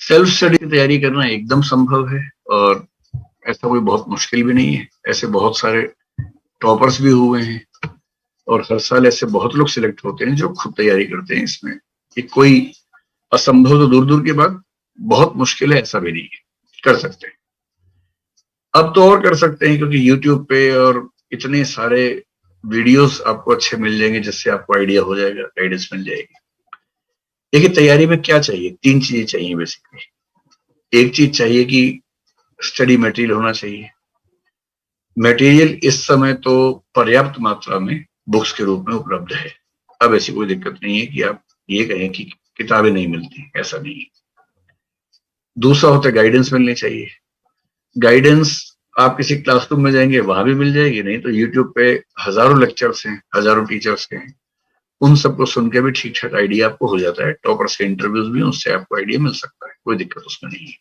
Self study की तैयारी करना एकदम संभव है और ऐसा कोई बहुत मुश्किल भी नहीं है। ऐसे बहुत सारे टॉपर्स भी हुए हैं और हर साल ऐसे बहुत लोग सिलेक्ट होते हैं जो खुद तैयारी करते हैं इसमें। ये कोई असंभव तो दूर दूर की बात, बहुत मुश्किल है ऐसा भी नहीं है, कर सकते हैं। अब तो और कर सकते हैं क्योंकि यूट्यूब पे और इतने सारे वीडियोस आपको अच्छे मिल जाएंगे जिससे आपको आइडिया हो जाएगा, गाइडेंस मिल जाएगी। देखिए तैयारी में क्या चाहिए, 3 चीजें चाहिए बेसिकली। एक चीज चाहिए कि स्टडी मटेरियल होना चाहिए। मटेरियल इस समय तो पर्याप्त मात्रा में बुक्स के रूप में उपलब्ध है। अब ऐसी कोई दिक्कत नहीं है कि आप ये कहें कि किताबें नहीं मिलती, ऐसा नहीं है। दूसरा होता है गाइडेंस मिलनी चाहिए। गाइडेंस आप किसी क्लासरूम में जाएंगे वहां भी मिल जाएगी, नहीं तो यूट्यूब पे हजारों लेक्चर्स हैं, हजारों टीचर्स के हैं, उन सबको सुन के भी ठीक ठाक आइडिया आपको हो जाता है। टॉपर्स के इंटरव्यूज भी, उससे आपको आइडिया मिल सकता है, कोई दिक्कत उसमें नहीं है।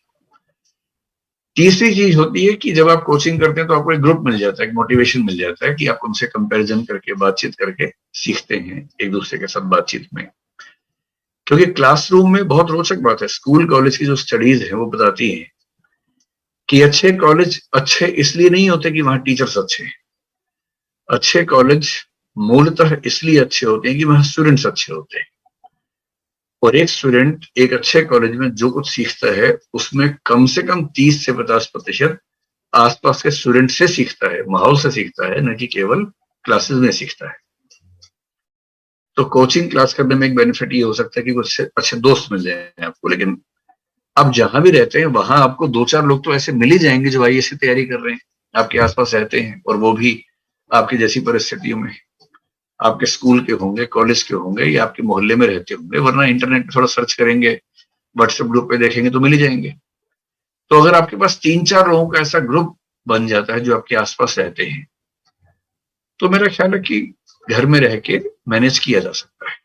तीसरी चीज होती है कि जब आप कोचिंग करते हैं तो आपको एक ग्रुप मिल जाता है, एक मोटिवेशन मिल जाता है कि आप उनसे कंपैरिजन करके, बातचीत करके सीखते हैं एक दूसरे के साथ बातचीत में। क्योंकि क्लासरूम में बहुत रोचक बात है, स्कूल कॉलेज की जो स्टडीज है वो बताती है कि अच्छे कॉलेज अच्छे इसलिए नहीं होते कि वहां टीचर्स अच्छे हैं। अच्छे कॉलेज मूलतः इसलिए अच्छे होते हैं कि वहां स्टूडेंट्स अच्छे होते हैं। और एक स्टूडेंट एक अच्छे कॉलेज में जो कुछ सीखता है उसमें कम से कम 30 से 50% आसपास के स्टूडेंट से सीखता है, माहौल से सीखता है, न कि केवल क्लासेस में सीखता है। तो कोचिंग क्लास करने में एक बेनिफिट ये हो सकता है कि कुछ अच्छे दोस्त मिल जाए आपको, लेकिन आप जहां भी रहते हैं वहां आपको 2-4 लोग तो ऐसे मिल ही जाएंगे जो आईएएस की तैयारी कर रहे हैं, आपके आसपास रहते हैं और वो भी आपकी जैसी परिस्थितियों में, आपके स्कूल के होंगे, कॉलेज के होंगे या आपके मोहल्ले में रहते होंगे, वरना इंटरनेट पे थोड़ा सर्च करेंगे, व्हाट्सएप ग्रुप पे देखेंगे तो मिल ही जाएंगे। तो अगर आपके पास 3-4 लोगों का ऐसा ग्रुप बन जाता है जो आपके आसपास रहते हैं, तो मेरा ख्याल है कि घर में रह के मैनेज किया जा सकता है।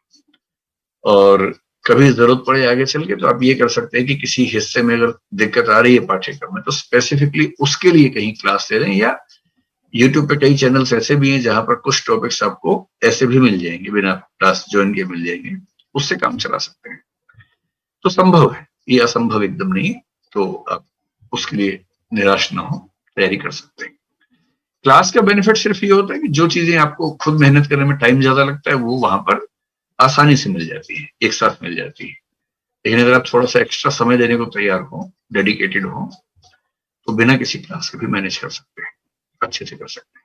और कभी जरूरत पड़े आगे चल के तो आप ये कर सकते हैं कि किसी हिस्से में अगर दिक्कत आ रही है पाठ्यक्रम में तो स्पेसिफिकली उसके लिए कहीं क्लास ले लें, या यूट्यूब पे कई चैनल्स ऐसे भी हैं जहां पर कुछ टॉपिक्स आपको ऐसे भी मिल जाएंगे, बिना क्लास ज्वाइन किए मिल जाएंगे, उससे काम चला सकते हैं। तो संभव है, ये असंभव एकदम नहीं। तो आप उसके लिए निराश ना हो, तैयारी कर सकते हैं। क्लास का बेनिफिट सिर्फ ये होता है कि जो चीजें आपको खुद मेहनत करने में टाइम ज्यादा लगता है वो वहां पर आसानी से मिल जाती है, एक साथ मिल जाती है। लेकिन अगर आप थोड़ा सा एक्स्ट्रा समय देने को तैयार हो, डेडिकेटेड हो, तो बिना किसी क्लास के भी मैनेज कर सकते हैं, अच्छे से कर सकते हैं।